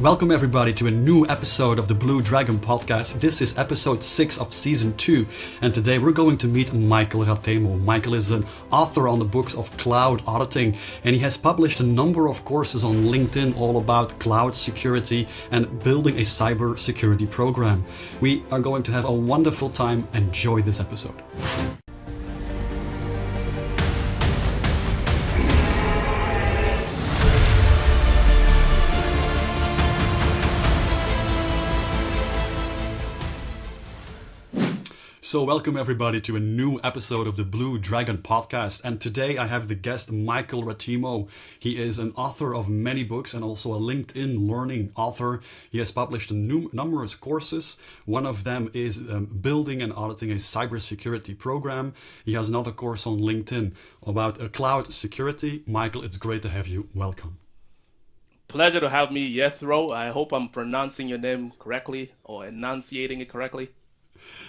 Welcome everybody to a new episode of the Blue Dragon podcast. This is episode 6 of season 2, and today we're going to meet Michael Ratemo. Michael is an author on the books of cloud auditing, and he has published a number of courses on LinkedIn all about cloud security and building a cybersecurity program. We are going to have a wonderful time. Enjoy this episode. So welcome everybody to a new episode of the Blue Dragon podcast, and today I have the guest Michael Ratemo. He is an author of many books and also a LinkedIn learning author. He has published numerous courses. One of them is building and auditing a cybersecurity program. He has another course on LinkedIn about cloud security. Michael, it's great to have you. Welcome. Pleasure to have me, Jethro. I hope I'm pronouncing your name correctly or enunciating it correctly.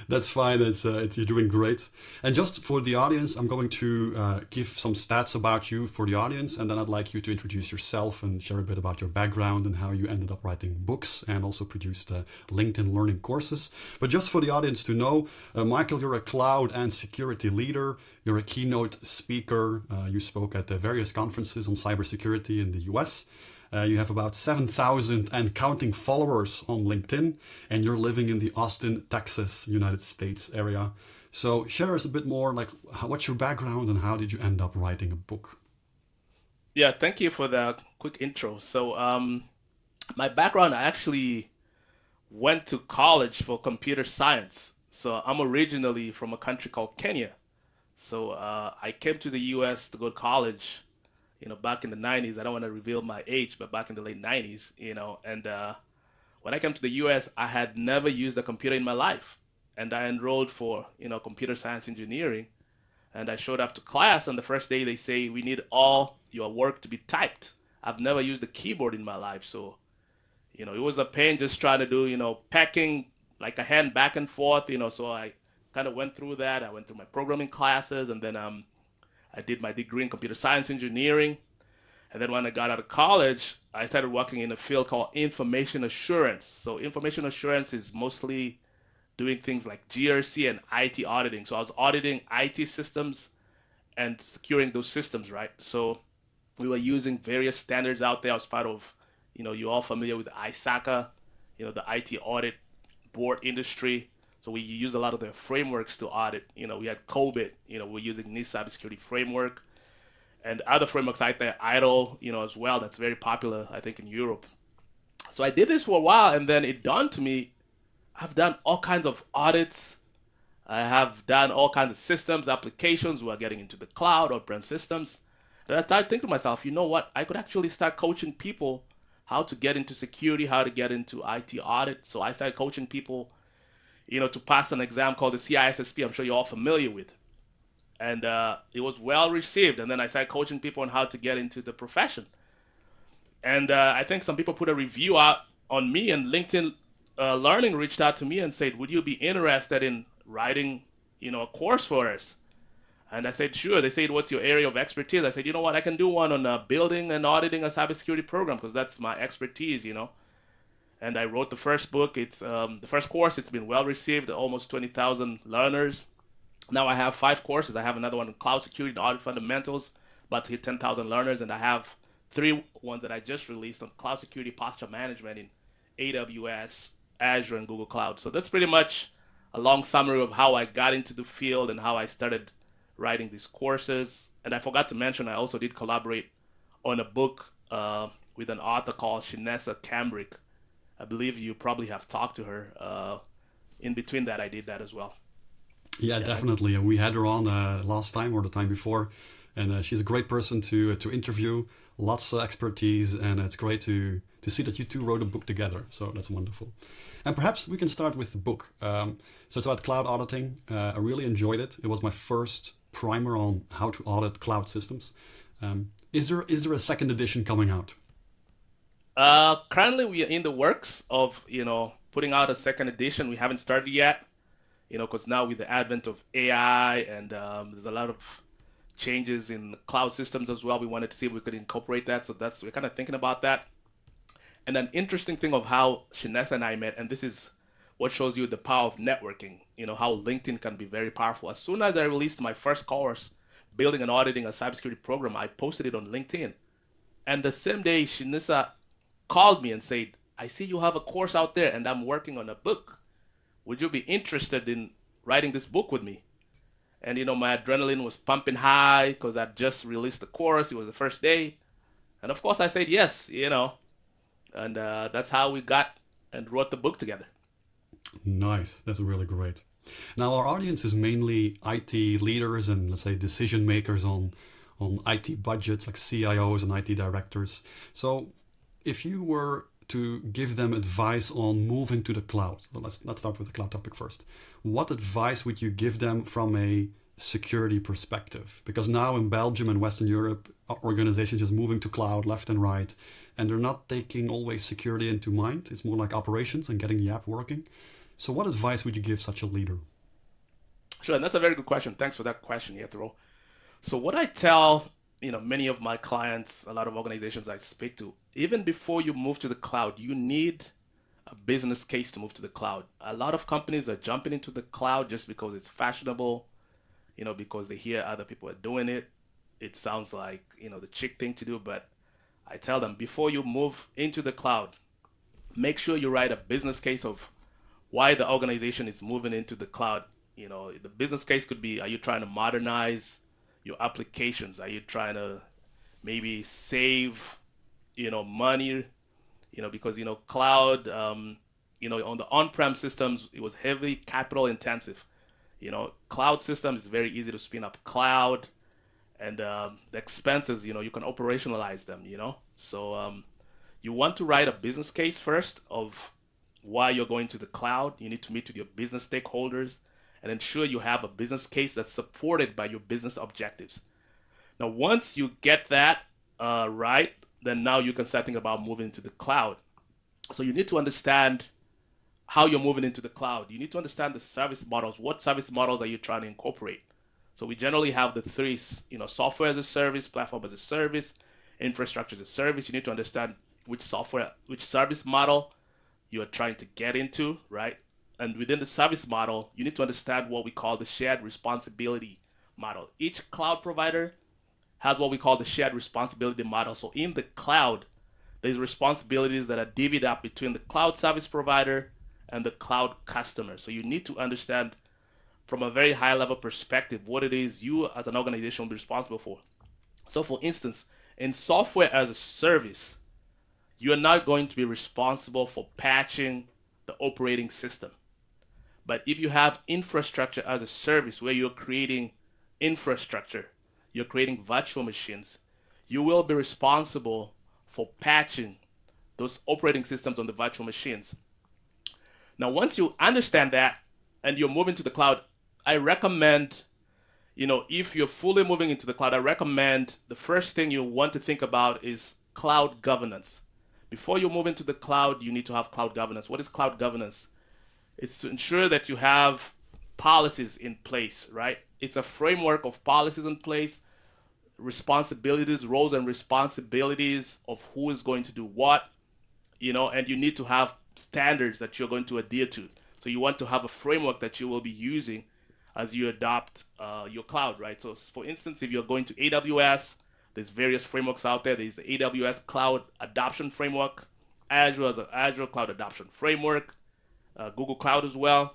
That's fine. You're doing great. And just for the audience, I'm going to give some stats about you for the audience, and then I'd like you to introduce yourself and share a bit about your background and how you ended up writing books and also produced LinkedIn learning courses. But just for the audience to know, Michael, you're a cloud and security leader. You're a keynote speaker. You spoke at various conferences on cybersecurity in the US. You have about 7,000 and counting followers on LinkedIn, and you're living in the Austin, Texas, United States area. So share us a bit more, like what's your background and how did you end up writing a book? Yeah, thank you for the quick intro. So, my background, I actually went to college for computer science. So I'm originally from a country called Kenya. So I came to the US to go to college, back in the 90s. I don't want to reveal my age, but back in the late 90s, and when I came to the US, I had never used a computer in my life. And I enrolled for, computer science engineering. And I showed up to class, and the first day they say, we need all your work to be typed. I've never used a keyboard in my life. So, it was a pain just trying to do, packing like a hand back and forth, so I kind of went through that. I went through my programming classes, and then I did my degree in computer science engineering. And then when I got out of college, I started working in a field called information assurance. So information assurance is mostly doing things like GRC and IT auditing. So I was auditing IT systems and securing those systems, right? So we were using various standards out there. I was part of, you're all familiar with ISACA, the IT audit board industry. So we use a lot of their frameworks to audit. We had COVID, we're using NIST cybersecurity framework and other frameworks out there, IDLE, as well. That's very popular, I think, in Europe. So I did this for a while, and then it dawned to me, I've done all kinds of audits. I have done all kinds of systems, applications. We're getting into the cloud, on-prem systems. And I started thinking to myself, you know what? I could actually start coaching people how to get into security, how to get into IT audit. So I started coaching people, to pass an exam called the CISSP. I'm sure you're all familiar with. And it was well received. And then I started coaching people on how to get into the profession. And I think some people put a review out on me, and LinkedIn Learning reached out to me and said, would you be interested in writing, a course for us? And I said, sure. They said, what's your area of expertise? I said, you know what, I can do one on building and auditing a cybersecurity program because that's my expertise, And I wrote the first book. It's the first course. It's been well received, almost 20,000 learners. Now I have 5 courses. I have another one on cloud security and audit fundamentals, about to hit 10,000 learners. And I have 3 ones that I just released on cloud security posture management in AWS, Azure, and Google Cloud. So that's pretty much a long summary of how I got into the field and how I started writing these courses. And I forgot to mention, I also did collaborate on a book with an author called Shinessa Cambrick. I believe you probably have talked to her. In between that, I did that as well. Yeah, definitely. And we had her on last time or the time before, and she's a great person to interview. Lots of expertise, and it's great to see that you two wrote a book together. So that's wonderful. And perhaps we can start with the book. So it's about cloud auditing. I really enjoyed it. It was my first primer on how to audit cloud systems. Is there a second edition coming out? Currently, we are in the works of putting out a second edition. We haven't started yet. Because now with the advent of AI and there's a lot of changes in cloud systems as well, we wanted to see if we could incorporate that. So we're kind of thinking about that. And an interesting thing of how Shinesa and I met, and this is what shows you the power of networking, how LinkedIn can be very powerful. As soon as I released my first course, building and auditing a cybersecurity program, I posted it on LinkedIn. And the same day, Shinesa called me and said, I see you have a course out there and I'm working on a book. Would you be interested in writing this book with me? And my adrenaline was pumping high because I'd just released the course. It was the first day. And of course, I said yes, and that's how we got and wrote the book together. Nice. That's really great. Now, our audience is mainly IT leaders and, let's say, decision makers on IT budgets, like CIOs and IT directors. So, if you were to give them advice on moving to the cloud, well, let's start with the cloud topic first. What advice would you give them from a security perspective? Because now in Belgium and Western Europe, organizations just moving to cloud left and right, and they're not taking always security into mind. It's more like operations and getting the app working. So, what advice would you give such a leader? Sure, and that's a very good question. Thanks for that question, Yethro. So what I tell, many of my clients, a lot of organizations I speak to, even before you move to the cloud, you need a business case to move to the cloud. A lot of companies are jumping into the cloud just because it's fashionable, because they hear other people are doing it. It sounds like, the chic thing to do, but I tell them before you move into the cloud, make sure you write a business case of why the organization is moving into the cloud. The business case could be, are you trying to modernize your applications? Are you trying to maybe save, money, because, cloud, on the on-prem systems, it was heavily capital intensive. Cloud systems is very easy to spin up cloud and the expenses, you can operationalize them, So you want to write a business case first of why you're going to the cloud. You need to meet with your business stakeholders and ensure you have a business case that's supported by your business objectives. Now, once you get that right, then now you can start thinking about moving to the cloud. So you need to understand how you're moving into the cloud. You need to understand the service models. What service models are you trying to incorporate? So we generally have the three, software as a service, platform as a service, infrastructure as a service. You need to understand which service model you are trying to get into, right? And within the service model, you need to understand what we call the shared responsibility model. Each cloud provider has what we call the shared responsibility model. So in the cloud, there's responsibilities that are divvied up between the cloud service provider and the cloud customer. So you need to understand from a very high level perspective what it is you as an organization will be responsible for. So for instance, in software as a service, you're not going to be responsible for patching the operating system. But if you have infrastructure as a service where you're creating infrastructure, you're creating virtual machines, you will be responsible for patching those operating systems on the virtual machines. Now, once you understand that and you're moving to the cloud, I recommend, if you're fully moving into the cloud, I recommend the first thing you want to think about is cloud governance. Before you move into the cloud, you need to have cloud governance. What is cloud governance? It's to ensure that you have policies in place, right? It's a framework of policies in place, responsibilities, roles and responsibilities of who is going to do what, and you need to have standards that you're going to adhere to. So you want to have a framework that you will be using as you adopt your cloud, right? So for instance, if you're going to AWS, there's various frameworks out there. There's the AWS Cloud Adoption Framework, Azure as an Azure Cloud Adoption Framework, Google Cloud as well.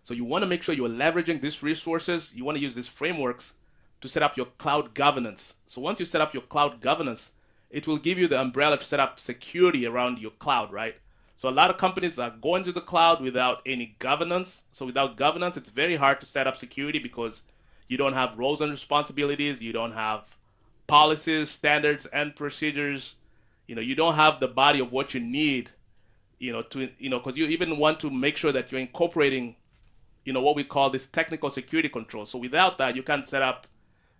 So you want to make sure you're leveraging these resources. You want to use these frameworks to set up your cloud governance. So once you set up your cloud governance, it will give you the umbrella to set up security around your cloud, right? So a lot of companies are going to the cloud without any governance. So without governance, it's very hard to set up security because you don't have roles and responsibilities, you don't have policies, standards, and procedures. You don't have the body of what you need, because you even want to make sure that you're incorporating, what we call this technical security control. So without that, you can't set up,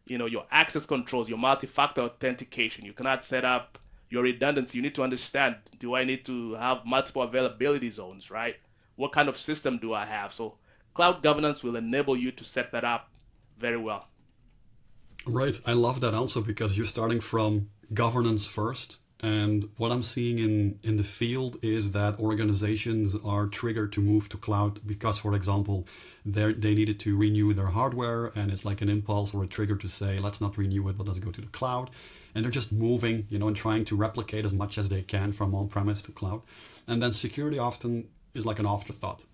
your access controls, your multi-factor authentication. You cannot set up your redundancy. You need to understand, do I need to have multiple availability zones, right? What kind of system do I have? So cloud governance will enable you to set that up very well. Right. I love that also because you're starting from governance first And what I'm seeing in the field is that organizations are triggered to move to cloud because, for example, they needed to renew their hardware, and it's like an impulse or a trigger to say, let's not renew it, but let's go to the cloud. And they're just moving, and trying to replicate as much as they can from on-premise to cloud. And then security often is like an afterthought.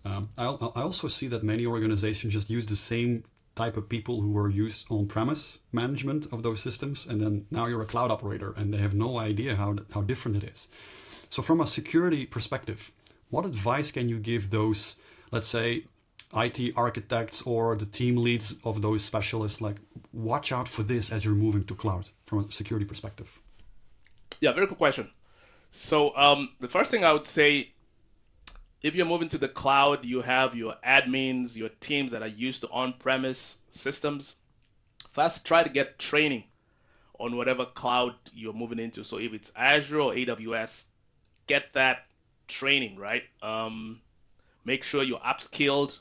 I also see that many organizations just use the same type of people who were used on-premise management of those systems, and then now you're a cloud operator and they have no idea how different it is. So from a security perspective, what advice can you give those, let's say, IT architects or the team leads of those specialists, like, watch out for this as you're moving to cloud from a security perspective? Yeah, very good question. So the first thing I would say, if you're moving to the cloud, you have your admins, your teams that are used to on-premise systems. First, try to get training on whatever cloud you're moving into. So if it's Azure or AWS, get that training, right? Make sure you're upskilled.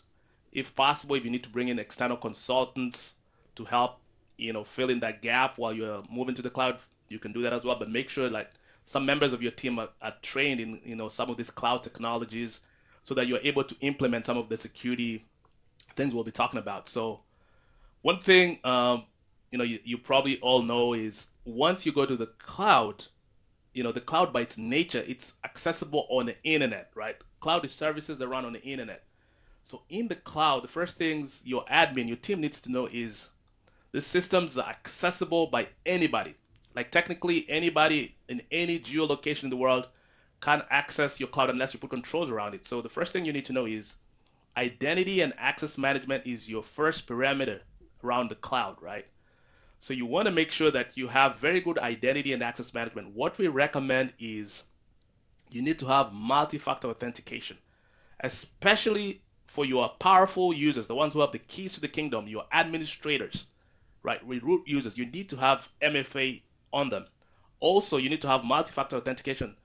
If possible, if you need to bring in external consultants to help, fill in that gap while you're moving to the cloud, you can do that as well. But make sure like some members of your team are trained in, some of these cloud technologies so that you're able to implement some of the security things we'll be talking about. So one thing, you probably all know is once you go to the cloud, the cloud by its nature, it's accessible on the internet, right? Cloud is services that run on the internet. So in the cloud, the first things your admin, your team needs to know is the systems are accessible by anybody. Like technically anybody in any geolocation in the world can access your cloud unless you put controls around it. So the first thing you need to know is identity and access management is your first parameter around the cloud, right? So you want to make sure that you have very good identity and access management. What we recommend is you need to have multi-factor authentication, especially for your powerful users, the ones who have the keys to the kingdom, your administrators, right? With root users, you need to have MFA on them. Also, you need to have multi-factor authentication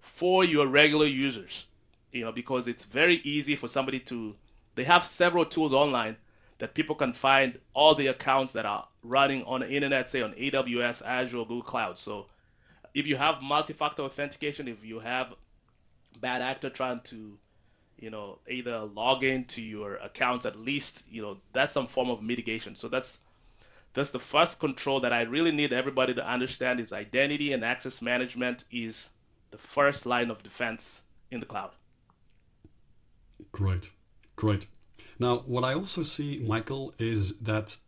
for your regular users, because it's very easy for somebody to, they have several tools online that people can find all the accounts that are running on the internet, say on AWS, Azure, Google Cloud. So if you have multi-factor authentication, if you have bad actor trying to, either log into your accounts, at least, that's some form of mitigation. So that's the first control that I really need everybody to understand is identity and access management is the first line of defense in the cloud. Great, great. Now, what I also see, Michael, is that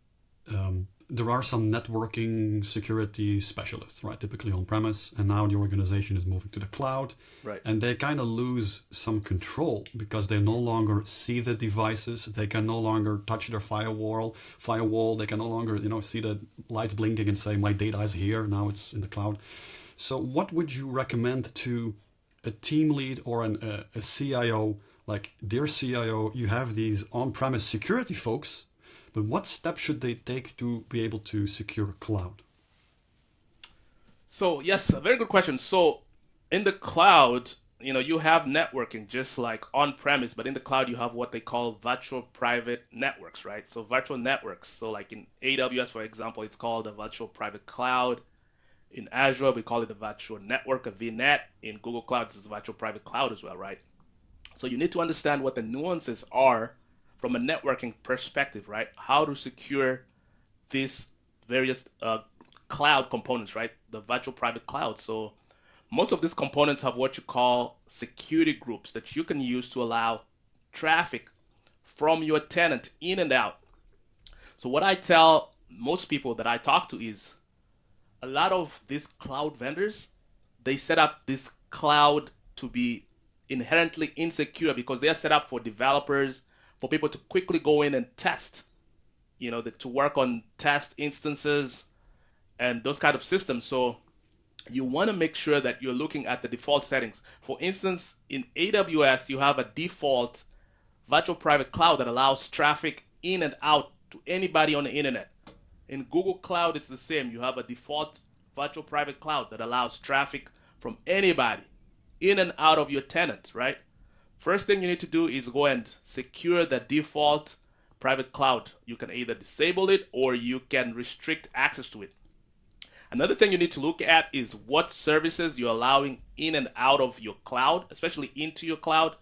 there are some networking security specialists, right? Typically on premise, and now the organization is moving to the cloud, Right. and they kind of lose some control because they no longer see the devices. They can no longer touch their firewall. They can no longer, see the lights blinking and say, "My data is here." Now it's in the cloud. So, what would you recommend to a team lead or a CIO? Like, dear CIO, you have these on-premise security folks, but what steps should they take to be able to secure cloud? So yes, a very good question. So in the cloud, you have networking just like on premise, but in the cloud you have what they call virtual private networks, right? So virtual networks. So like in AWS, for example, it's called a virtual private cloud. In Azure, we call it a virtual network, a VNet. In Google Cloud, it's a virtual private cloud as well, right? So you need to understand what the nuances are from a networking perspective, right? How to secure these various cloud components, right? The virtual private cloud. So most of these components have what you call security groups that you can use to allow traffic from your tenant in and out. So what I tell most people that I talk to is a lot of these cloud vendors, they set up this cloud to be inherently insecure because they are set up for developers, for people to quickly go in and test, to work on test instances and those kind of systems. So you want to make sure that you're looking at the default settings. For instance, in AWS, you have a default virtual private cloud that allows traffic in and out to anybody on the internet. In Google Cloud, it's the same. You have a default virtual private cloud that allows traffic from anybody in and out of your tenant, right? First thing you need to do is go and secure the default private cloud. You can either disable it or you can restrict access to it. Another thing you need to look at is what services you're allowing in and out of your cloud, especially into your cloud.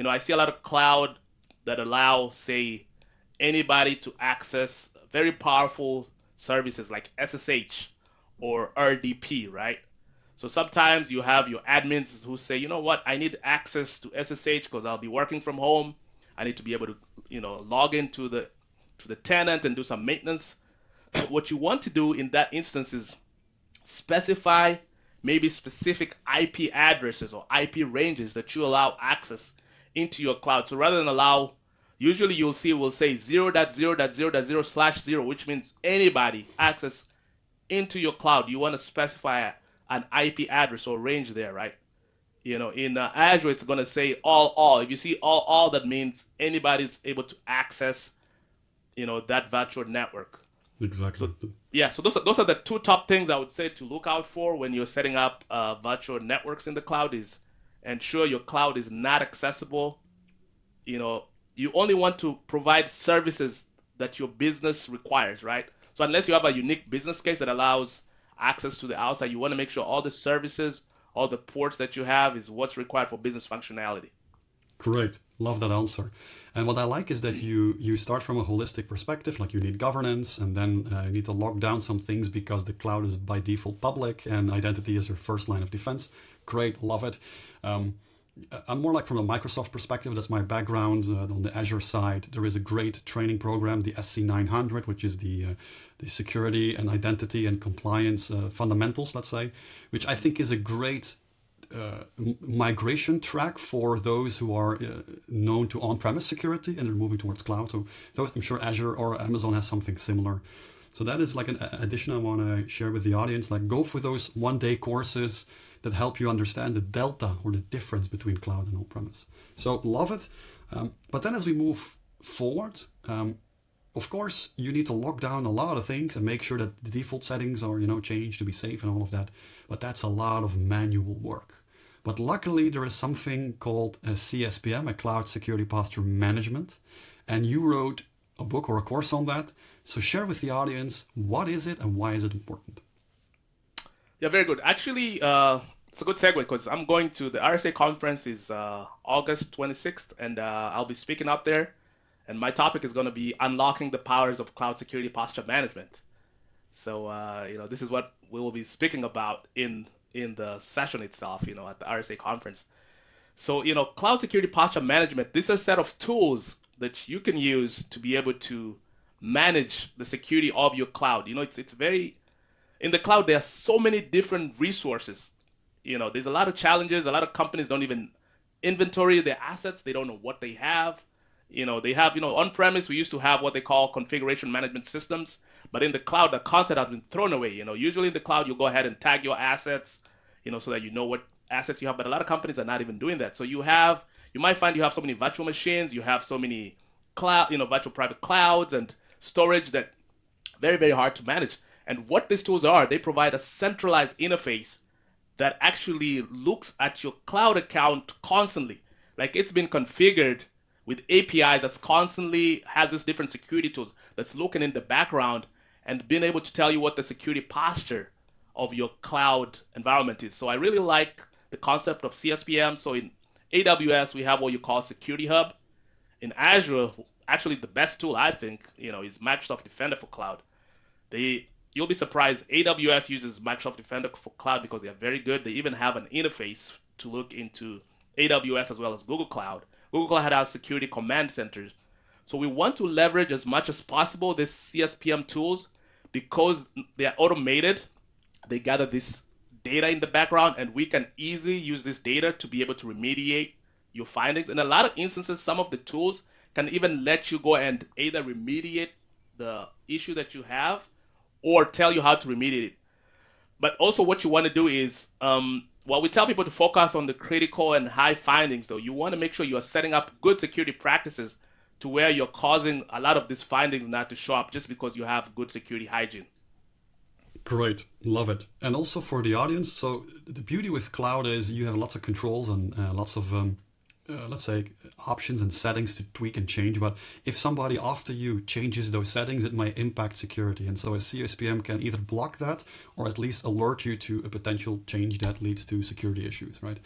I see a lot of cloud that allow, say, anybody to access very powerful services like SSH or RDP, right? So sometimes you have your admins who say, you know what, I need access to SSH because I'll be working from home. I need to be able to, log into the tenant and do some maintenance. What you want to do in that instance is specify maybe specific IP addresses or IP ranges that you allow access into your cloud. So rather than allow, usually you'll see will say 0.0.0.0/0, which means anybody access into your cloud. You want to specify an IP address or range there, right? In Azure, it's going to say all. If you see all, that means anybody's able to access, that virtual network. Exactly. So yeah, so those are the two top things I would say to look out for when you're setting up virtual networks in the cloud is ensure your cloud is not accessible. You know, you only want to provide services that your business requires, right? So unless you have a unique business case that allows access to the outside, you want to make sure all the services, all the ports that you have is what's required for business functionality. Great. Love that answer. And what I like is that you start from a holistic perspective, like you need governance, and then you need to lock down some things because the cloud is by default public and identity is your first line of defense. Great, love it. I'm more like from a Microsoft perspective. That's my background on the Azure side. There is a great training program, the SC900, which is the security and identity and compliance fundamentals, let's say, which I think is a great migration track for those who are known to on-premise security and they're moving towards cloud. So I'm sure Azure or Amazon has something similar. So that is like an addition I want to share with the audience. Like go for those one-day courses that help you understand the delta or the difference between cloud and on-premise. So love it. But then as we move forward, of course, you need to lock down a lot of things and make sure that the default settings are, changed to be safe and all of that. But that's a lot of manual work. But luckily, there is something called a CSPM, a Cloud Security Posture Management. And you wrote a book or a course on that. So share with the audience, what is it and why is it important? Yeah, very good. Actually, it's a good segue because I'm going to the RSA conference is August 26th, and I'll be speaking up there. And my topic is going to be unlocking the powers of cloud security posture management. So, this is what we will be speaking about in the session itself, at the RSA conference. So, cloud security posture management, this is a set of tools that you can use to be able to manage the security of your cloud. It's very, in the cloud, there are so many different resources. There's a lot of challenges. A lot of companies don't even inventory their assets. They don't know what they have. They have, on-premise, we used to have what they call configuration management systems, but in the cloud, the concept has been thrown away. Usually in the cloud, you'll go ahead and tag your assets, so that you know what assets you have, but a lot of companies are not even doing that. So you might find you have so many virtual machines, you have so many cloud, virtual private clouds and storage that very, very hard to manage. And what these tools are, they provide a centralized interface that actually looks at your cloud account constantly. Like it's been configured with APIs that's constantly has this different security tools that's looking in the background and being able to tell you what the security posture of your cloud environment is. So I really like the concept of CSPM. So in AWS, we have what you call Security Hub. In Azure, actually the best tool I think, is Microsoft Defender for Cloud. You'll be surprised. AWS uses Microsoft Defender for Cloud because they are very good. They even have an interface to look into AWS as well as Google Cloud. Google Cloud has security command centers. So we want to leverage as much as possible these CSPM tools because they are automated. They gather this data in the background, and we can easily use this data to be able to remediate your findings. In a lot of instances, some of the tools can even let you go and either remediate the issue that you have or tell you how to remediate it. But also what you want to do is, while we tell people to focus on the critical and high findings, though, you want to make sure you are setting up good security practices to where you're causing a lot of these findings not to show up just because you have good security hygiene. Great, love it. And also for the audience, so the beauty with cloud is you have lots of controls and lots of let's say, options and settings to tweak and change. But if somebody after you changes those settings, it might impact security. And so a CSPM can either block that or at least alert you to a potential change that leads to security issues, right?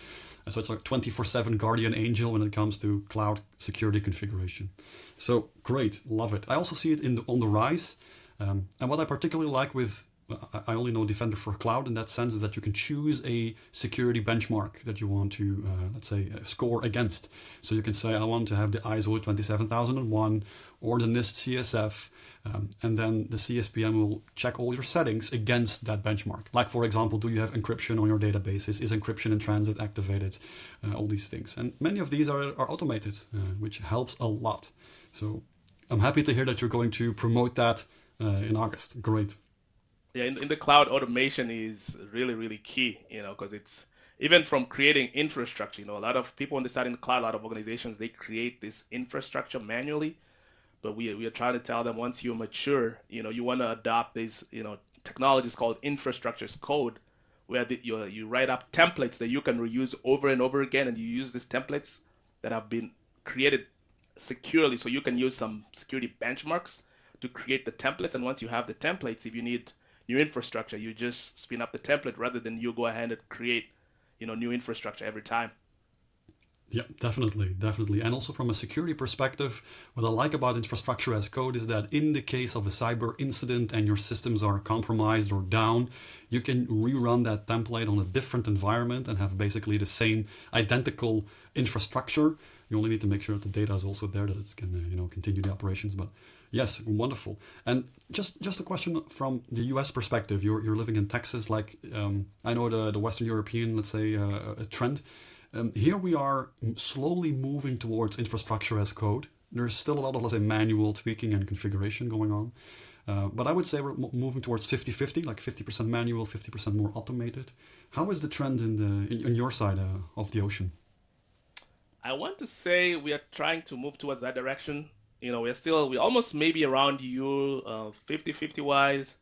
And so it's like 24/7 guardian angel when it comes to cloud security configuration. So great, love it. I also see it on the rise. And what I particularly like with, I only know Defender for Cloud in that sense, is that you can choose a security benchmark that you want to, let's say, score against. So you can say, I want to have the ISO 27001 or the NIST CSF, and then the CSPM will check all your settings against that benchmark. Like, for example, do you have encryption on your databases? Is encryption in transit activated? All these things. And many of these are automated, which helps a lot. So I'm happy to hear that you're going to promote that in August. Great. Yeah, in the cloud, automation is really, really key, because it's even from creating infrastructure. A lot of people when they start in the cloud, a lot of organizations, they create this infrastructure manually. But we are trying to tell them once you mature, you want to adopt these, technologies called infrastructure as code, where you write up templates that you can reuse over and over again, and you use these templates that have been created securely, so you can use some security benchmarks to create the templates. And once you have the templates, if you need new infrastructure, you just spin up the template rather than you go ahead and create, new infrastructure every time. Yeah, definitely. And also from a security perspective, what I like about infrastructure as code is that in the case of a cyber incident and your systems are compromised or down, you can rerun that template on a different environment and have basically the same identical infrastructure. You only need to make sure that the data is also there, that it can continue the operations. But yes, wonderful. And just a question from the US perspective. You're living in Texas, like I know the Western European, let's say, a trend. Here we are slowly moving towards infrastructure as code. There's still a lot of, let's say, manual tweaking and configuration going on. But I would say we're moving towards 50-50, like 50% manual, 50% more automated. How is the trend in your side of the ocean? I want to say we are trying to move towards that direction. We almost maybe around you, 50-50 wise.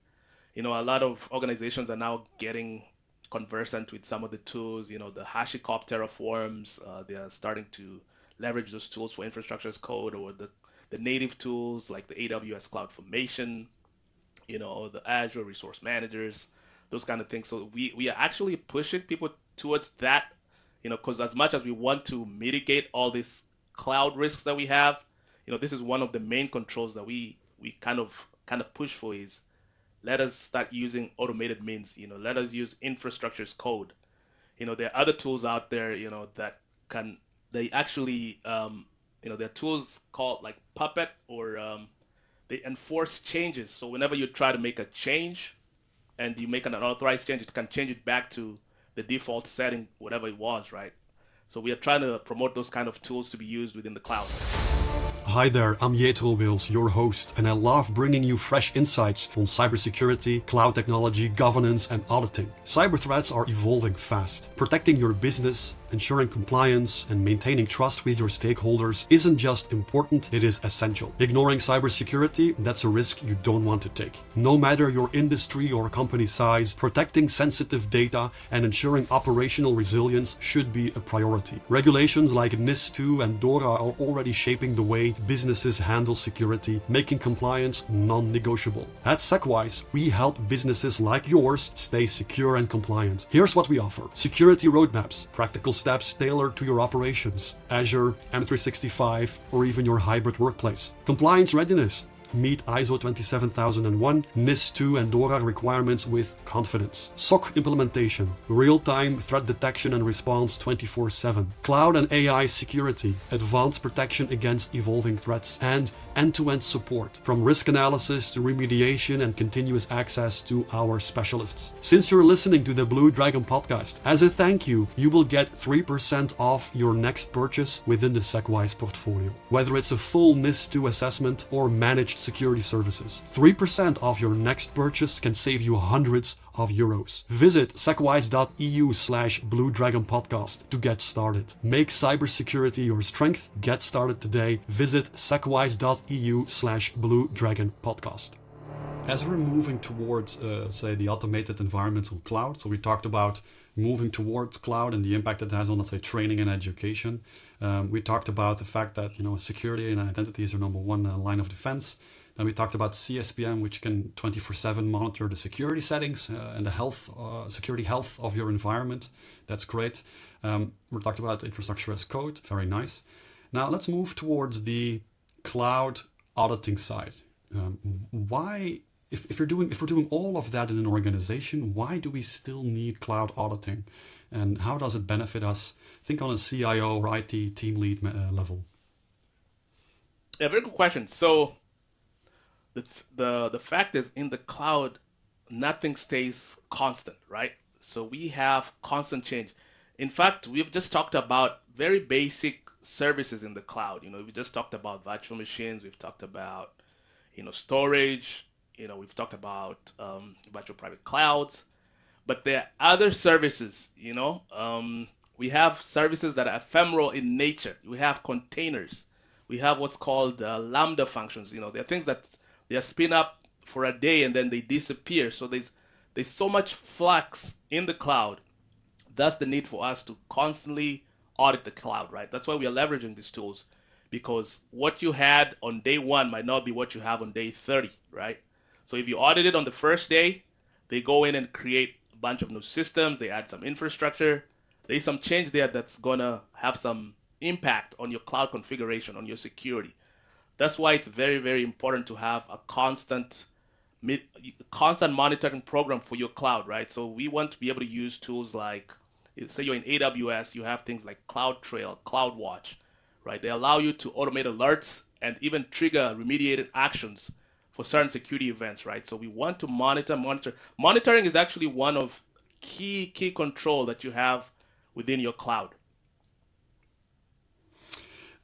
A lot of organizations are now getting conversant with some of the tools, the HashiCorp Terraforms. They are starting to leverage those tools for infrastructure as code, or the native tools like the AWS Cloud Formation, the Azure Resource Managers, those kind of things. So we are actually pushing people towards that, because as much as we want to mitigate all these cloud risks that we have, this is one of the main controls that we kind of push for is, let us start using automated means. Let us use infrastructure as code. There are other tools out there, that they actually, there are tools called like Puppet, or they enforce changes. So whenever you try to make a change and you make an unauthorized change, it can change it back to the default setting, whatever it was, right? So we are trying to promote those kind of tools to be used within the cloud. Hi there, I'm Jetro, your host, and I love bringing you fresh insights on cybersecurity, cloud technology, governance, and auditing. Cyber threats are evolving fast. Protecting your business, ensuring compliance, and maintaining trust with your stakeholders isn't just important, it is essential. Ignoring cybersecurity, that's a risk you don't want to take. No matter your industry or company size, protecting sensitive data and ensuring operational resilience should be a priority. Regulations like NIS2 and DORA are already shaping the way businesses handle security, making compliance non-negotiable. At SecWise, we help businesses like yours stay secure and compliant. Here's what we offer: security roadmaps, practical steps tailored to your operations, Azure, M365, or even your hybrid workplace. Compliance readiness. Meet ISO 27001, NIS2 and DORA requirements with confidence. SOC implementation, real-time threat detection and response 24/7. Cloud and AI security, advanced protection against evolving threats, and end-to-end support, from risk analysis to remediation and continuous access to our specialists. Since you're listening to the Blue Dragon podcast, as a thank you, you will get 3% off your next purchase within the SecWise portfolio. Whether it's a full NIS2 assessment or managed security services, 3% off your next purchase can save you hundreds of euros. Visit secwise.eu/Blue Dragon podcast to get started. Make cybersecurity your strength. Get started today. Visit secwise.eu/Blue Dragon podcast. as we're moving towards, say, the automated environmental cloud, so we talked about moving towards cloud and the impact it has on, let's say, training and education. We talked about the fact that, security and identity is your number one line of defense. Then we talked about CSPM, which can 24/7 monitor the security settings and the security health of your environment. That's great. We talked about infrastructure as code. Very nice. Now let's move towards the cloud auditing side. Why, if we're doing all of that in an organization, why do we still need cloud auditing, and how does it benefit us? Think on a CIO or IT team lead level. Yeah, very good question. So the fact is, in the cloud, nothing stays constant, right? So we have constant change. In fact, we've just talked about very basic services in the cloud. We just talked about virtual machines. We've talked about, storage. We've talked about virtual private clouds. But there are other services. We have services that are ephemeral in nature. We have containers. We have what's called lambda functions. There are things that they are spin up for a day and then they disappear. So there's so much flux in the cloud. That's the need for us to constantly audit the cloud, right? That's why we are leveraging these tools, because what you had on day one might not be what you have on day 30, right? So if you audit it on the first day, they go in and create a bunch of new systems, they add some infrastructure, there's some change there that's gonna have some impact on your cloud configuration, on your security. That's why it's very, very important to have a constant monitoring program for your cloud, right? So we want to be able to use tools like, say you're in AWS, you have things like CloudTrail, CloudWatch, right? They allow you to automate alerts and even trigger remediated actions for certain security events, right? So we want to monitor. Monitoring is actually one of key control that you have within your cloud.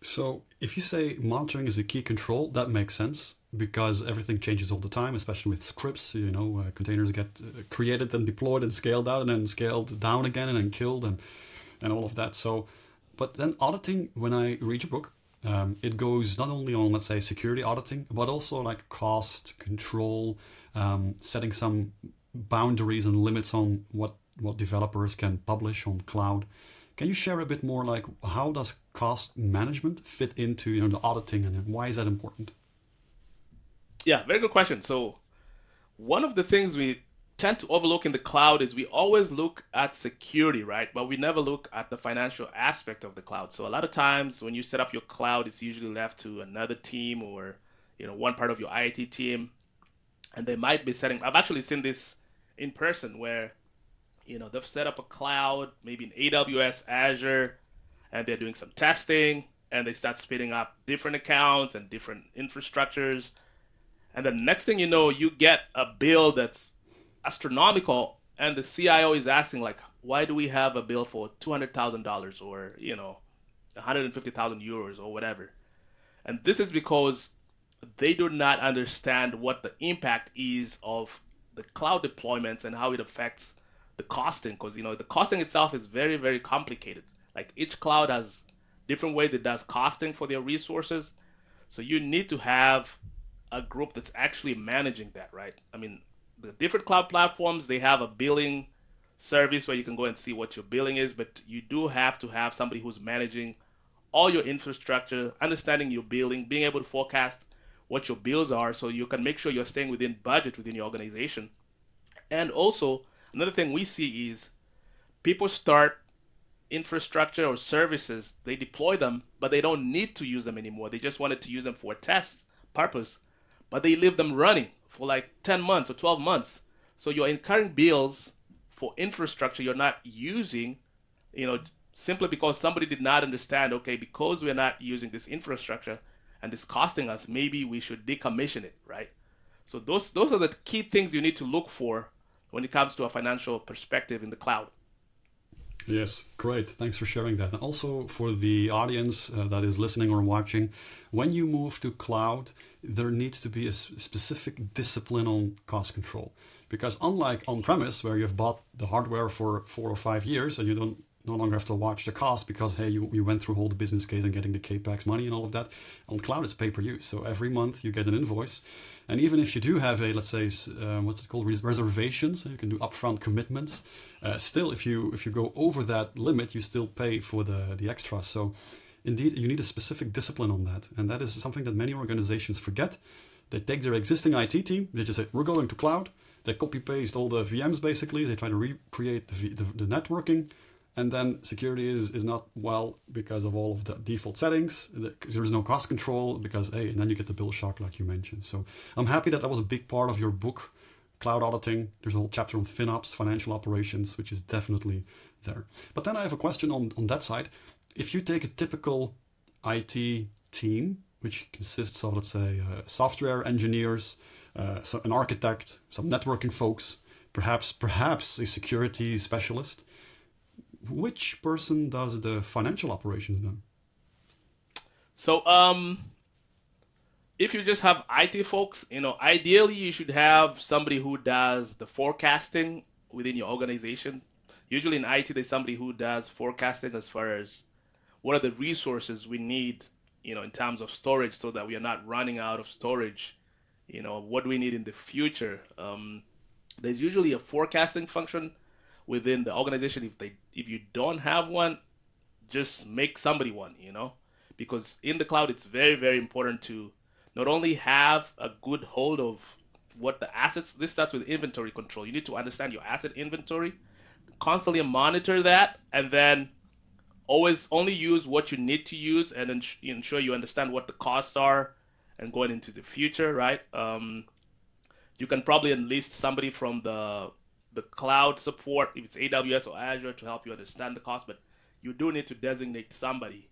So if you say monitoring is a key control, that makes sense because everything changes all the time, especially with scripts. Containers get created and deployed and scaled out and then scaled down again and then killed and all of that. So, but then auditing, when I read your book, it goes not only on, let's say, security auditing, but also like cost control, setting some boundaries and limits on what developers can publish on cloud. Can you share a bit more, like how does cost management fit into the auditing, and why is that important? Yeah, very good question. So one of the things we tend to overlook in the cloud is we always look at security, right? But we never look at the financial aspect of the cloud. So a lot of times when you set up your cloud, it's usually left to another team or one part of your IT team, and they might be setting. I've actually seen this in person where they've set up a cloud, maybe in AWS, Azure, and they're doing some testing, and they start spinning up different accounts and different infrastructures. And the next thing you know, you get a bill that's astronomical, and the CIO is asking like, why do we have a bill for $200,000 or 150,000 euros or whatever? And this is because they do not understand what the impact is of the cloud deployments and how it affects the costing. Because the costing itself is very, very complicated. Like each cloud has different ways it does costing for their resources. So you need to have a group that's actually managing that, right? I mean, the different cloud platforms, they have a billing service where you can go and see what your billing is, but you do have to have somebody who's managing all your infrastructure, understanding your billing, being able to forecast what your bills are so you can make sure you're staying within budget within your organization. And also, another thing we see is people start infrastructure or services, they deploy them, but they don't need to use them anymore. They just wanted to use them for a test purpose, but they leave them running for like 10 months or 12 months. So you're incurring bills for infrastructure you're not using, you know, simply because somebody did not understand, okay, because we're not using this infrastructure and it's costing us, maybe we should decommission it, right? So those are the key things you need to look for when it comes to a financial perspective in the cloud. Yes, great. Thanks for sharing that. And also for the audience that is listening or watching, when you move to cloud, there needs to be a specific discipline on cost control. Because unlike on-premise, where you've bought the hardware for 4 or 5 years and you don't no longer have to watch the cost because, hey, you went through all the business case and getting the capex money and all of that. On cloud, it's pay per use. So every month you get an invoice. And even if you do have a, let's say, what's it called, reservations, you can do upfront commitments. Still, if you go over that limit, you still pay for the extra. So indeed, you need a specific discipline on that. And that is something that many organizations forget. They take their existing IT team, they just say, we're going to cloud. They copy paste all the VMs basically. They try to recreate the networking. And then security is not well because of all of the default settings. There's no cost control because, hey, and then you get the bill shock like you mentioned. So I'm happy that was a big part of your book, Cloud Auditing. There's a whole chapter on FinOps, financial operations, which is definitely there. But then I have a question on that side. If you take a typical IT team, which consists of, let's say, software engineers, so an architect, some networking folks, perhaps a security specialist, which person does the financial operations then? So, if you just have IT folks, ideally you should have somebody who does the forecasting within your organization. Usually in IT, there's somebody who does forecasting as far as what are the resources we need, in terms of storage so that we are not running out of storage. What do we need in the future? There's usually a forecasting function within the organization. If you don't have one, just make somebody one, because in the cloud it's very, very important to not only have a good hold of what the assets. This starts with inventory control. You need to understand your asset inventory, constantly monitor that, and then always only use what you need to use, and then ensure you understand what the costs are and going into the future, right? You can probably enlist somebody from the cloud support, if it's AWS or Azure, to help you understand the cost, but you do need to designate somebody,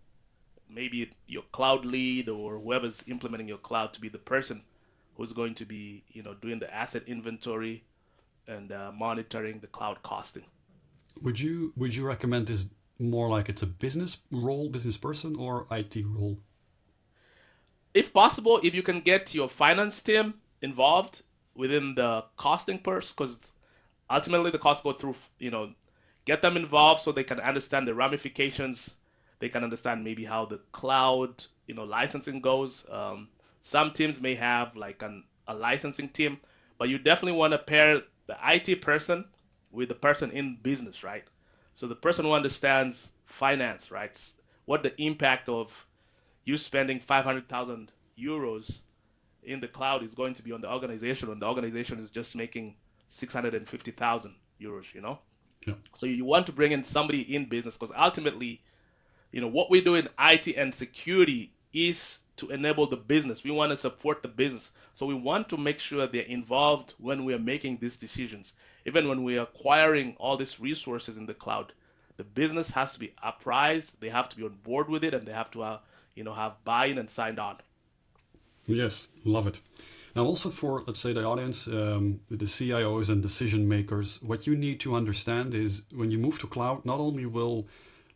maybe your cloud lead or whoever's implementing your cloud, to be the person who's going to be, doing the asset inventory and monitoring the cloud costing. Would you recommend this more like it's a business role, business person, or IT role? If possible, if you can get your finance team involved within the costing purse, because ultimately the costs go through, get them involved so they can understand the ramifications. They can understand maybe how the cloud, licensing goes. Some teams may have like a licensing team, but you definitely want to pair the IT person with the person in business, right? So the person who understands finance, right? What the impact of you spending 500,000 euros in the cloud is going to be on the organization when the organization is just making 650,000 euros, Yeah. So you want to bring in somebody in business, because ultimately, what we do in IT and security is to enable the business. We want to support the business. So we want to make sure they're involved when we are making these decisions. Even when we are acquiring all these resources in the cloud, the business has to be apprised, they have to be on board with it, and they have to have buy-in and signed on. Yes, love it. Now, also for, let's say, the audience, the CIOs and decision makers, what you need to understand is when you move to cloud, not only will,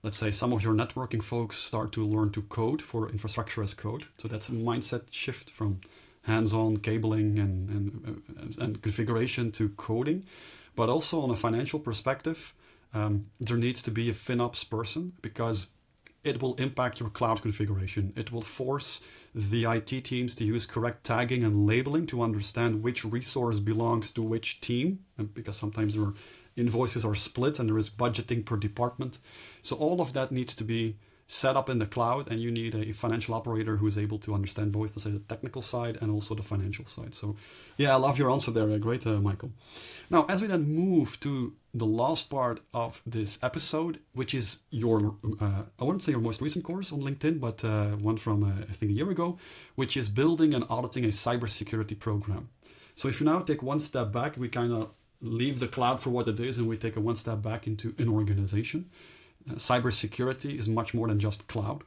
let's say, some of your networking folks start to learn to code for infrastructure as code. So that's a mindset shift from hands-on cabling and configuration to coding. But also on a financial perspective, there needs to be a FinOps person because it will impact your cloud configuration. It will force the IT teams to use correct tagging and labeling to understand which resource belongs to which team, and because sometimes their invoices are split and there is budgeting per department. So all of that needs to be set up in the cloud, and you need a financial operator who is able to understand both, let's say, the technical side and also the financial side. So yeah, I love your answer there. Great, Michael. Now, as we then move to the last part of this episode, which is your, I wouldn't say your most recent course on LinkedIn, but one from, I think, a year ago, which is building and auditing a cybersecurity program. So if you now take one step back, we kind of leave the cloud for what it is, and we take a one step back into an organization. Cybersecurity is much more than just cloud.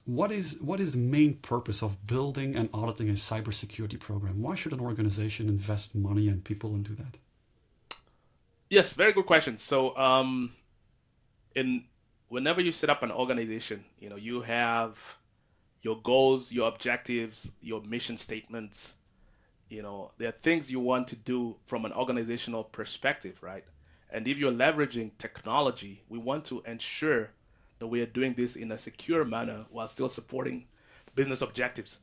What is the main purpose of building and auditing a cybersecurity program? Why should an organization invest money and people into that? Yes, very good question. So, in whenever you set up an organization, you have your goals, your objectives, your mission statements. There are things you want to do from an organizational perspective, right? And if you're leveraging technology, we want to ensure that we are doing this in a secure manner while still supporting business objectives.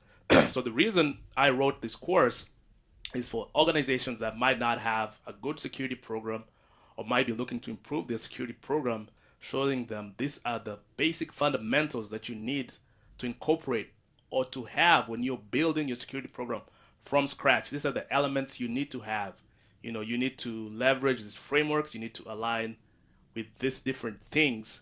So the reason I wrote this course is for organizations that might not have a good security program or might be looking to improve their security program, showing them these are the basic fundamentals that you need to incorporate or to have when you're building your security program from scratch. These are the elements you need to have. You need to leverage these frameworks, you need to align with these different things.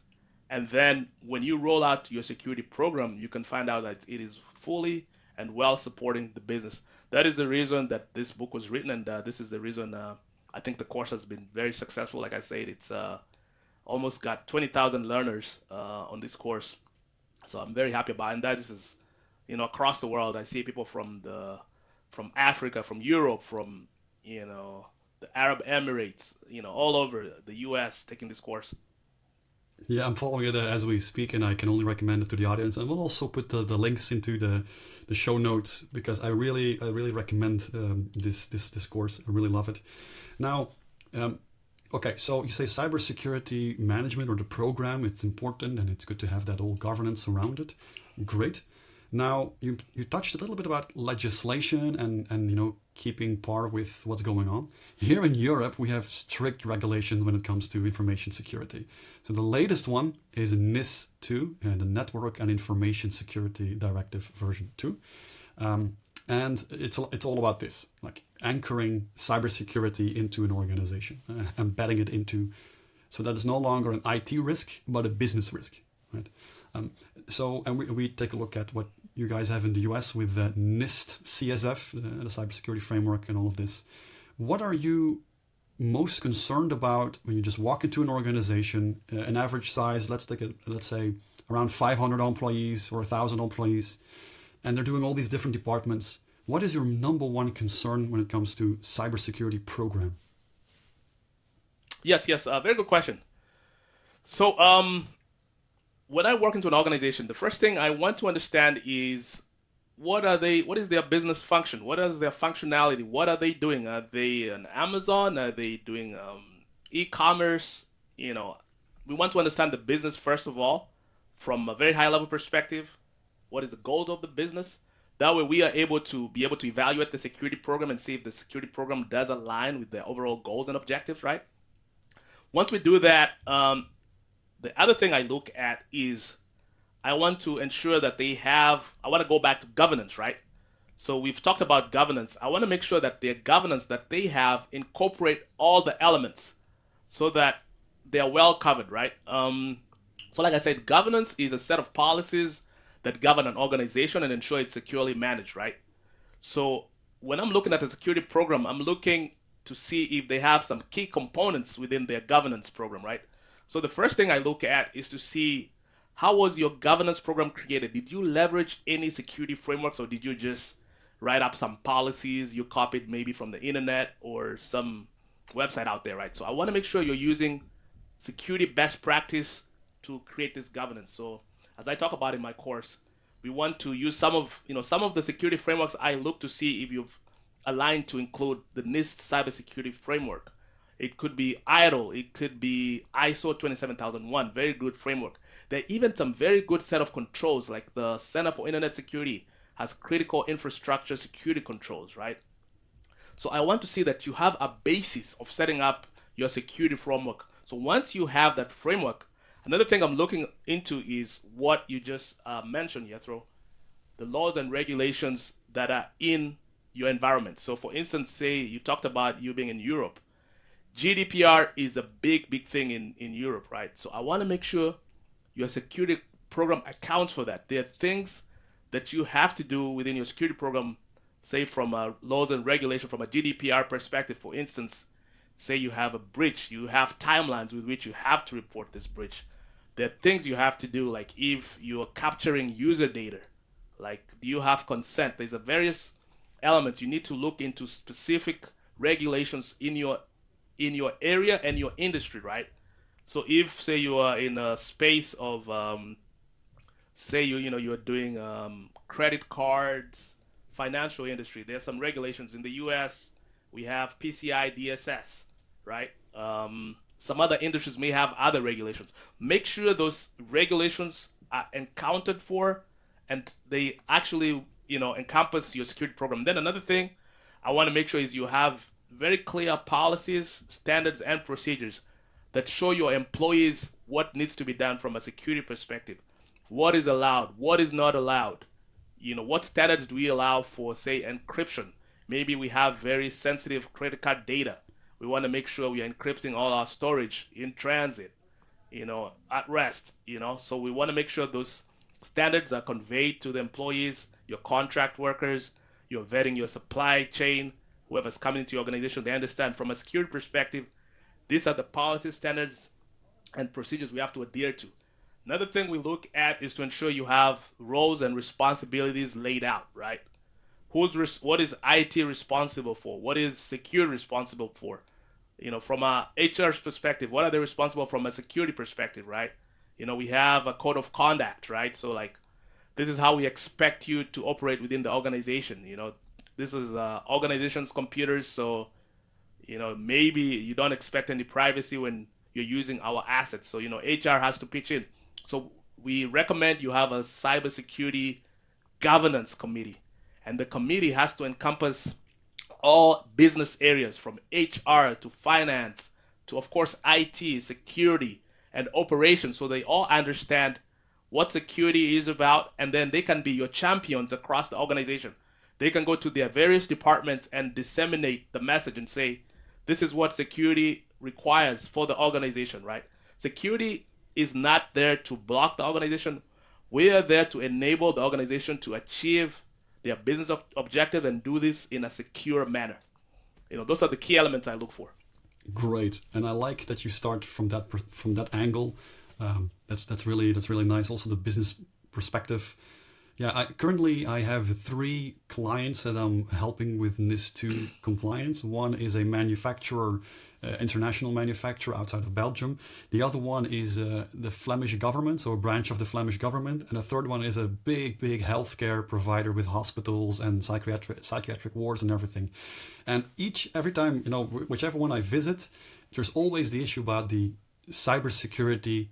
And then when you roll out your security program, you can find out that it is fully and well supporting the business. That is the reason that this book was written, and this is the reason I think the course has been very successful. Like I said, it's almost got 20,000 learners on this course. So I'm very happy about it. And that is, across the world. I see people from Africa, from Europe, from the Arab Emirates, all over the U.S. taking this course. Yeah, I'm following it as we speak, and I can only recommend it to the audience. And we'll also put the links into the show notes because I really recommend this course. I really love it. Now, okay, so you say cybersecurity management or the program, it's important and it's good to have that whole governance around it. Great. Now, you touched a little bit about legislation and keeping par with what's going on. Here in Europe, we have strict regulations when it comes to information security. So the latest one is NIS2, the Network and Information Security Directive version 2. And it's all about this, like anchoring cybersecurity into an organization, embedding it into, so that it's no longer an IT risk, but a business risk, right? And we take a look at what you guys have in the US with the NIST CSF, the cybersecurity framework, and all of this. What are you most concerned about when you just walk into an organization, an average size, let's say around 500 employees or 1,000 employees, and they're doing all these different departments? What is your number one concern when it comes to cybersecurity program? Yes, very good question. So, when I work into an organization, the first thing I want to understand is what is their business function? What is their functionality? What are they doing? Are they an Amazon? Are they doing e-commerce? You know, we want to understand the business first of all, from a very high level perspective. What is the goals of the business? That way we are able to evaluate the security program and see if the security program does align with the overall goals and objectives, right? Once we do that, the other thing I look at is I want to ensure that I want to go back to governance, right? So we've talked about governance. I want to make sure that their governance that they have incorporate all the elements so that they are well covered, right? So like I said, governance is a set of policies that govern an organization and ensure it's securely managed, right? So when I'm looking at a security program, I'm looking to see if they have some key components within their governance program, right? So the first thing I look at is to see how was your governance program created? Did you leverage any security frameworks or did you just write up some policies you copied maybe from the internet or some website out there, right? So I want to make sure you're using security best practice to create this governance. So as I talk about in my course, we want to use some of the security frameworks I look to see if you've aligned to include the NIST cybersecurity framework. It could be IDLE, it could be ISO 27001, very good framework. There are even some very good set of controls, like the Center for Internet Security has critical infrastructure security controls, right? So I want to see that you have a basis of setting up your security framework. So once you have that framework, another thing I'm looking into is what you just mentioned, Yethro, the laws and regulations that are in your environment. So for instance, say you talked about you being in Europe. GDPR is a big, big thing in Europe, right? So I want to make sure your security program accounts for that. There are things that you have to do within your security program, say from laws and regulation, from a GDPR perspective, for instance, say you have a breach, you have timelines with which you have to report this breach. There are things you have to do, like if you're capturing user data, like do you have consent? There's a various elements you need to look into specific regulations in your area and your industry, right? So if say you are in a space of say you're doing credit cards, financial industry, there's some regulations in the U.S. We have PCI DSS, right? Some other industries may have other regulations. Make sure those regulations are accounted for and they actually, encompass your security program. Then another thing I want to make sure is you have very clear policies, standards, and procedures that show your employees what needs to be done from a security perspective. What is allowed, what is not allowed. What standards do we allow for, say, encryption? Maybe we have very sensitive credit card data. We want to make sure we are encrypting all our storage in transit, at rest, So we want to make sure those standards are conveyed to the employees, your contract workers, you're vetting your supply chain, whoever's coming into your organization, they understand from a security perspective, these are the policy standards and procedures we have to adhere to. Another thing we look at is to ensure you have roles and responsibilities laid out, right? What is IT responsible for? What is security responsible for? From a HR's perspective, what are they responsible from a security perspective, right? We have a code of conduct, right? So like, this is how we expect you to operate within the organization. This is organization's computers, so maybe you don't expect any privacy when you're using our assets. So HR has to pitch in. So we recommend you have a cybersecurity governance committee, and the committee has to encompass all business areas from HR to finance to, of course, IT, security, and operations. So they all understand what security is about, and then they can be your champions across the organization. They can go to their various departments and disseminate the message and say, this is what security requires for the organization, right? Security is not there to block the organization. We are there to enable the organization to achieve their business objective and do this in a secure manner. Those are the key elements I look for. Great, and I like that you start from that angle. That's really nice. Also, the business perspective. Yeah, currently I have 3 clients that I'm helping with NIS2 compliance. One is a manufacturer, international manufacturer outside of Belgium. The other one is the Flemish government, so a branch of the Flemish government. And the third one is a big healthcare provider with hospitals and psychiatric wards and everything. And every time, whichever one I visit, there's always the issue about the cybersecurity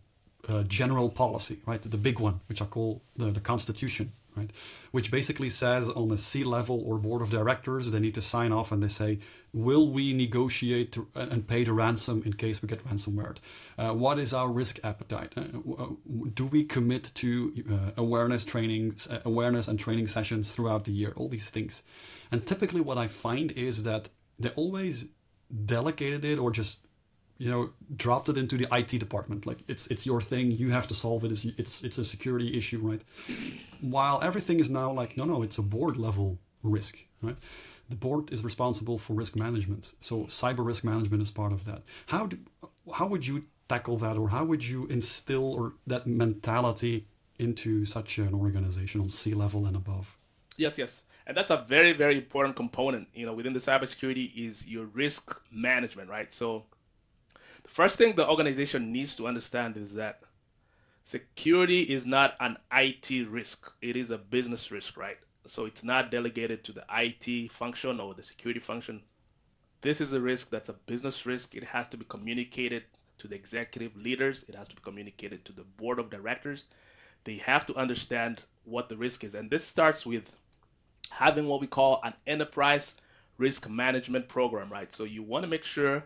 general policy, right? The big one, which I call the Constitution, right? Which basically says on a C-level or board of directors, they need to sign off and they say, will we negotiate and pay the ransom in case we get ransomware? What is our risk appetite? Do we commit to awareness and training sessions throughout the year? All these things. And typically what I find is that they always delegated it or just dropped it into the IT department. Like it's your thing. You have to solve it. It's a security issue, right? While everything is now like, no, it's a board level risk, right? The board is responsible for risk management. So cyber risk management is part of that. How would you tackle that, or how would you instill that mentality into such an organization on C-level and above? Yes. And that's a very, very important component, within the cybersecurity is your risk management, right? So the first thing the organization needs to understand is that security is not an IT risk. It is a business risk, right? So it's not delegated to the IT function or the security function. This is a risk that's a business risk. It has to be communicated to the executive leaders. It has to be communicated to the board of directors. They have to understand what the risk is. And this starts with having what we call an enterprise risk management program, right? So you want to make sure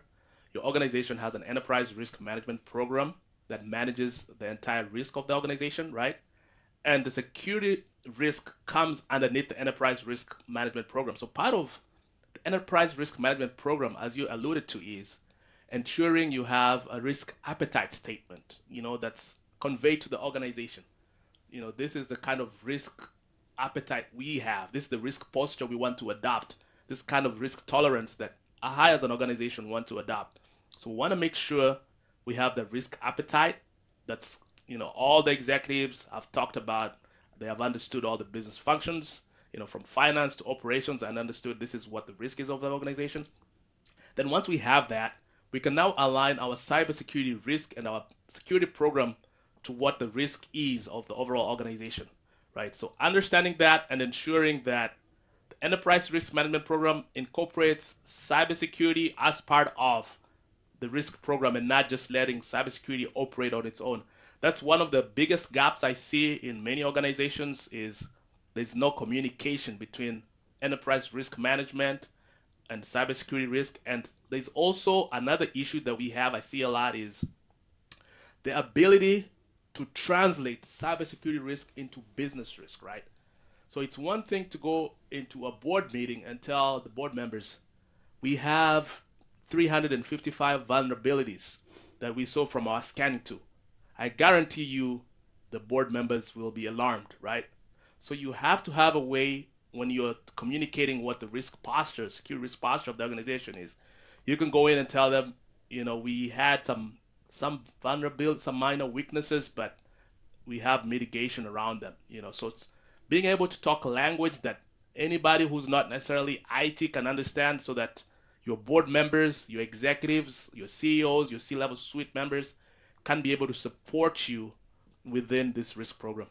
your organization has an enterprise risk management program that manages the entire risk of the organization, right? And the security risk comes underneath the enterprise risk management program. So part of the enterprise risk management program, as you alluded to, is ensuring you have a risk appetite statement, that's conveyed to the organization. This is the kind of risk appetite we have. This is the risk posture we want to adopt. This kind of risk tolerance that I as an organization want to adopt. So we want to make sure we have the risk appetite. That's, all the executives have talked about. They have understood all the business functions, from finance to operations, and understood this is what the risk is of the organization. Then once we have that, we can now align our cybersecurity risk and our security program to what the risk is of the overall organization, right? So understanding that and ensuring that enterprise risk management program incorporates cybersecurity as part of the risk program and not just letting cybersecurity operate on its own. That's one of the biggest gaps I see in many organizations is there's no communication between enterprise risk management and cybersecurity risk. And there's also another issue that we have, I see a lot, is the ability to translate cybersecurity risk into business risk, right? So it's one thing to go into a board meeting and tell the board members, we have 355 vulnerabilities that we saw from our scanning tool. I guarantee you the board members will be alarmed, right? So you have to have a way when you're communicating what the risk posture, security risk posture of the organization is. You can go in and tell them, we had some vulnerabilities, some minor weaknesses, but we have mitigation around them. So it's being able to talk a language that anybody who's not necessarily IT can understand, so that your board members, your executives, your CEOs, your C-level suite members can be able to support you within this risk program.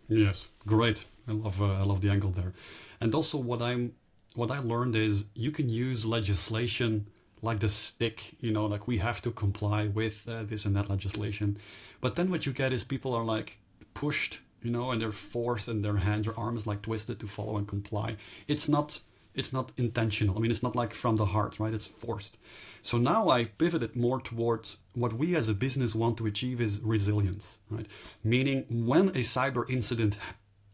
Yes, great. I love the angle there. And also what I learned is you can use legislation like the stick, like we have to comply with this and that legislation. But then what you get is people are like pushed, and they're forced and their hands or arms like twisted to follow and comply. It's not intentional. I mean, it's not like from the heart, right? It's forced. So now I pivoted more towards what we as a business want to achieve is resilience, right? Meaning when a cyber incident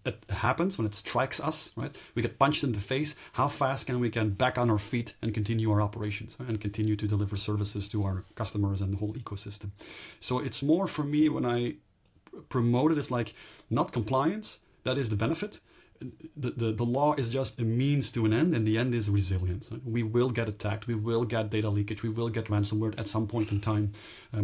it happens, when it strikes us, right? We get punched in the face. How fast can we get back on our feet and continue our operations, right? And continue to deliver services to our customers and the whole ecosystem? So it's more for me when I promote it, it's like not compliance. That is the benefit. The law is just a means to an end, and the end is resilience. We will get attacked, we will get data leakage, we will get ransomware at some point in time.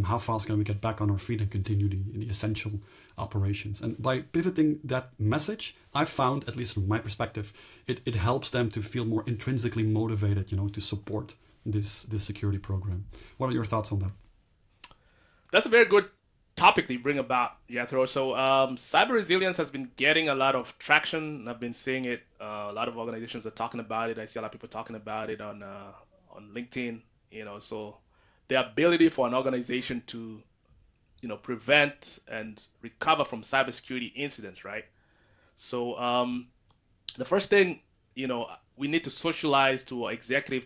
How fast can we get back on our feet and continue the essential operations? And by pivoting that message, I found, at least from my perspective, it helps them to feel more intrinsically motivated, to support this security program. What are your thoughts on that? That's a very good topic that you bring about, Jethro. So cyber resilience has been getting a lot of traction. I've been seeing it. A lot of organizations are talking about it. I see a lot of people talking about it on LinkedIn. So the ability for an organization to prevent and recover from cybersecurity incidents, right? So the first thing we need to socialize to our executive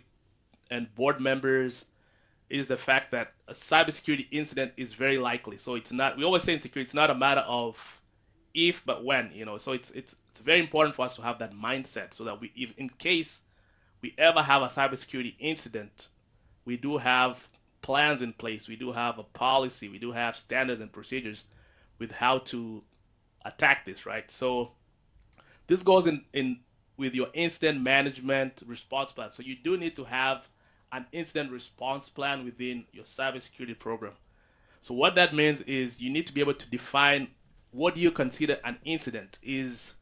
and board members is the fact that a cybersecurity incident is very likely. So it's not. We always say in security, it's not a matter of if but when. So it's very important for us to have that mindset, so that if in case we ever have a cybersecurity incident, we do have plans in place. We do have a policy. We do have standards and procedures with how to attack this, right? So this goes in with your incident management response plan. So you do need to have an incident response plan within your cybersecurity program. So what that means is you need to be able to define what you consider an incident. Is,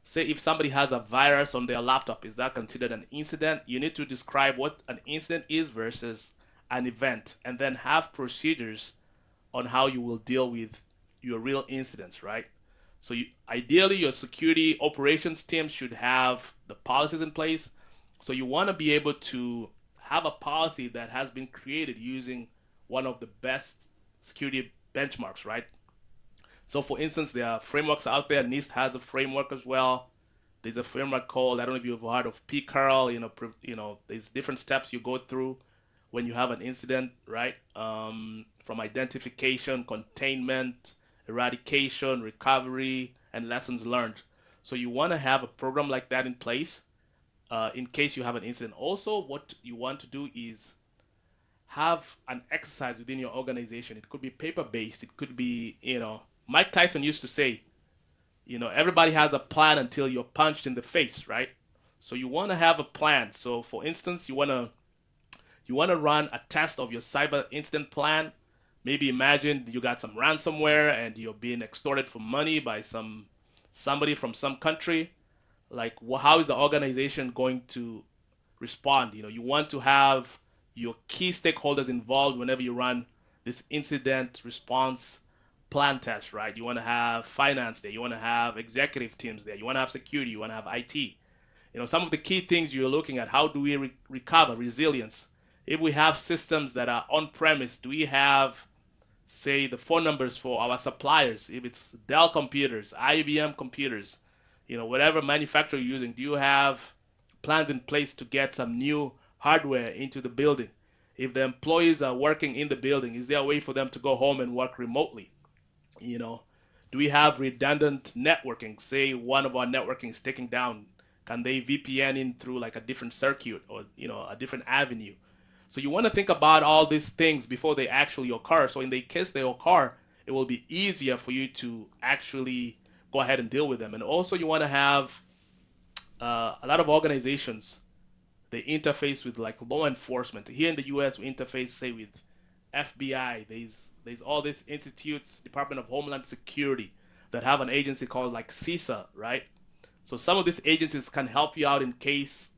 say, if somebody has a virus on their laptop, is that considered an incident? You need to describe what an incident is versus an event, and then have procedures on how you will deal with your real incidents, right? So ideally, your security operations team should have the policies in place. So you want to be able to have a policy that has been created using one of the best security benchmarks, right? So for instance, there are frameworks out there. NIST has a framework as well. There's a framework called, I don't know if you've heard of PCARL. There's different steps you go through when you have an incident, right? From identification, containment, eradication, recovery, and lessons learned. So you want to have a program like that in place in case you have an incident. Also, what you want to do is have an exercise within your organization. It could be paper-based. It could be, Mike Tyson used to say, everybody has a plan until you're punched in the face, right? So you want to have a plan. So for instance, you want to run a test of your cyber incident plan. Maybe imagine you got some ransomware and you're being extorted for money by somebody from some country. Like, how is the organization going to respond? You want to have your key stakeholders involved whenever you run this incident response plan test, right? You want to have finance there, you want to have executive teams there, you want to have security, you want to have IT. Some of the key things you're looking at: how do we recover resilience? If we have systems that are on premise, do we have, say, the phone numbers for our suppliers? If it's Dell computers, IBM computers, whatever manufacturer you're using, do you have plans in place to get some new hardware into the building? If the employees are working in the building, is there a way for them to go home and work remotely? You know, do we have redundant networking? Say one of our networking is taking down, can they VPN in through like a different circuit or a different avenue? So you want to think about all these things before they actually occur. So in the case they occur, it will be easier for you to actually go ahead and deal with them. And also you want to have a lot of organizations, they interface with like law enforcement. Here in the US, we interface, say, with FBI. There's all these institutes, Department of Homeland Security, that have an agency called like CISA, right? So some of these agencies can help you out in case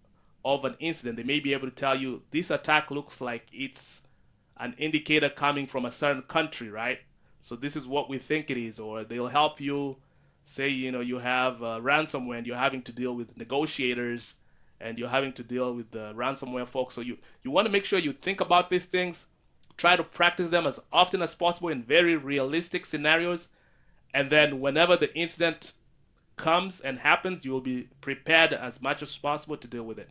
of an incident. They may be able to tell you this attack looks like it's an indicator coming from a certain country, right? So this is what we think it is, or they'll help you. Say, you have ransomware and you're having to deal with negotiators and you're having to deal with the ransomware folks. So you want to make sure you think about these things, try to practice them as often as possible in very realistic scenarios, and then whenever the incident comes and happens, you will be prepared as much as possible to deal with it.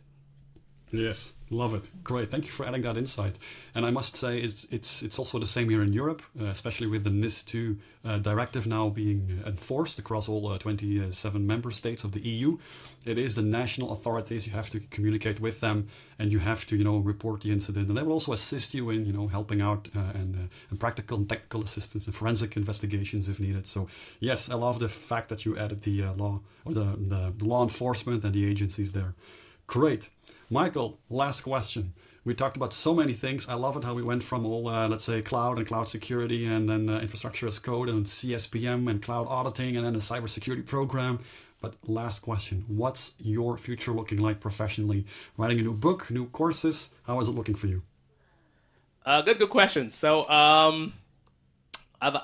Yes, love it. Great. Thank you for adding that insight. And I must say, it's also the same here in Europe, especially with the NIS2 directive now being enforced across all 27 member states of the EU. It is the national authorities. You have to communicate with them, and you have to, report the incident. And they will also assist you in, helping out and practical and technical assistance and forensic investigations if needed. So yes, I love the fact that you added the law or the law enforcement and the agencies there. Great. Michael, last question. We talked about so many things. I love it how we went from all, let's say, cloud and cloud security and then infrastructure as code and CSPM and cloud auditing and then a cybersecurity program. But last question, what's your future looking like professionally? Writing a new book, new courses? How is it looking for you? Good question. So I've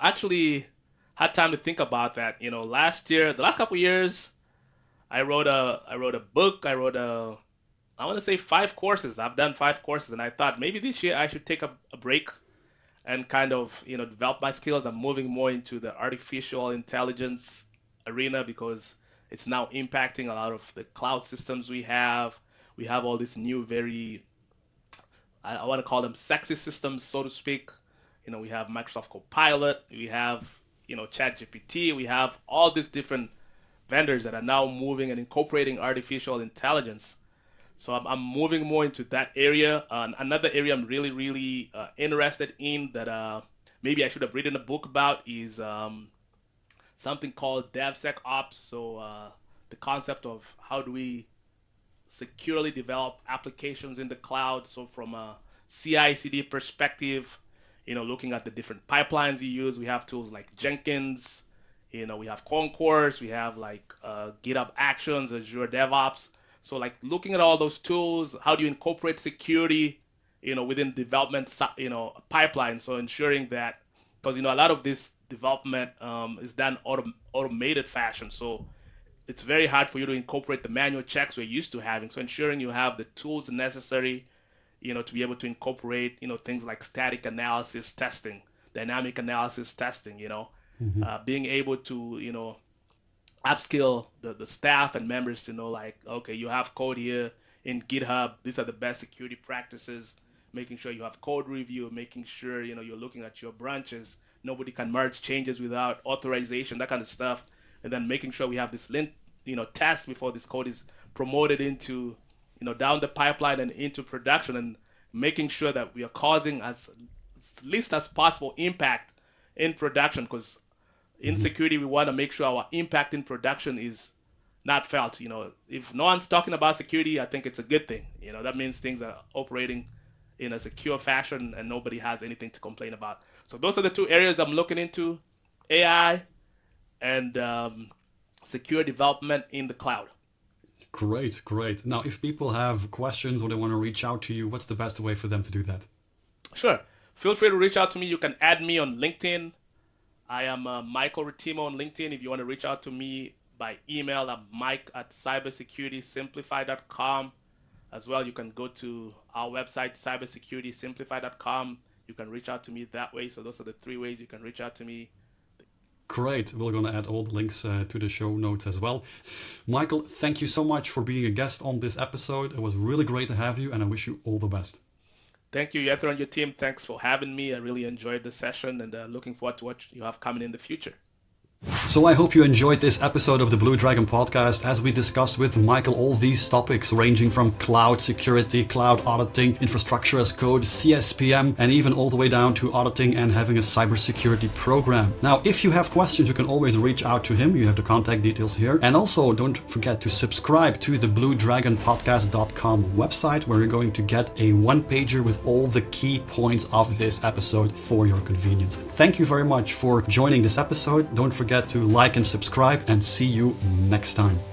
actually had time to think about that. Last year, the last couple of years, I wrote a book. I want to say 5 courses. I've done 5 courses, and I thought maybe this year I should take a break and kind of develop my skills. I'm moving more into the artificial intelligence arena because it's now impacting a lot of the cloud systems we have. We have all these new, very, I want to call them sexy systems, so to speak. We have Microsoft Copilot, we have ChatGPT, we have all these different vendors that are now moving and incorporating artificial intelligence. So I'm moving more into that area. Another area I'm really, really interested in that maybe I should have written a book about is something called DevSecOps. So the concept of how do we securely develop applications in the cloud. So from a CI/CD perspective, looking at the different pipelines you use, we have tools like Jenkins, we have Concourse, we have like GitHub Actions, Azure DevOps. So like looking at all those tools, how do you incorporate security, within development, pipeline? So ensuring that, because a lot of this development is done automated fashion. So it's very hard for you to incorporate the manual checks we're used to having. So ensuring you have the tools necessary, to be able to incorporate, things like static analysis testing, dynamic analysis testing, Mm-hmm. being able to, upskill the staff and members to know like, okay, you have code here in GitHub. These are the best security practices. Making sure you have code review, making sure, you're looking at your branches. Nobody can merge changes without authorization, that kind of stuff. And then making sure we have this lint, test before this code is promoted into, down the pipeline and into production, and making sure that we are causing as least as possible impact in production, because in Mm-hmm. security, we want to make sure our impact in production is not felt. If no one's talking about security, I think it's a good thing. That means things are operating in a secure fashion and nobody has anything to complain about. So those are the 2 areas I'm looking into: AI and secure development in the cloud. Great, great. Now, if people have questions or they want to reach out to you, what's the best way for them to do that? Sure. Feel free to reach out to me. You can add me on LinkedIn. I am Michael Ratemo on LinkedIn. If you want to reach out to me by email, I'm mike at cybersecuritysimplify.com. as well, you can go to our website, cybersecuritysimplify.com. You can reach out to me that way. So those are the 3 ways you can reach out to me. Great. We're going to add all the links to the show notes as well. Michael, thank you so much for being a guest on this episode. It was really great to have you, and I wish you all the best. Thank you, Jetro, and your team. Thanks for having me. I really enjoyed the session, and looking forward to what you have coming in the future. So I hope you enjoyed this episode of the Blue Dragon podcast as we discussed with Michael all these topics ranging from cloud security, cloud auditing, infrastructure as code, CSPM, and even all the way down to auditing and having a cybersecurity program. Now, if you have questions, you can always reach out to him. You have the contact details here. And also don't forget to subscribe to the BlueDragonPodcast.com website, where you're going to get a one-pager with all the key points of this episode for your convenience. Thank you very much for joining this episode. Don't forget to like and subscribe, and see you next time.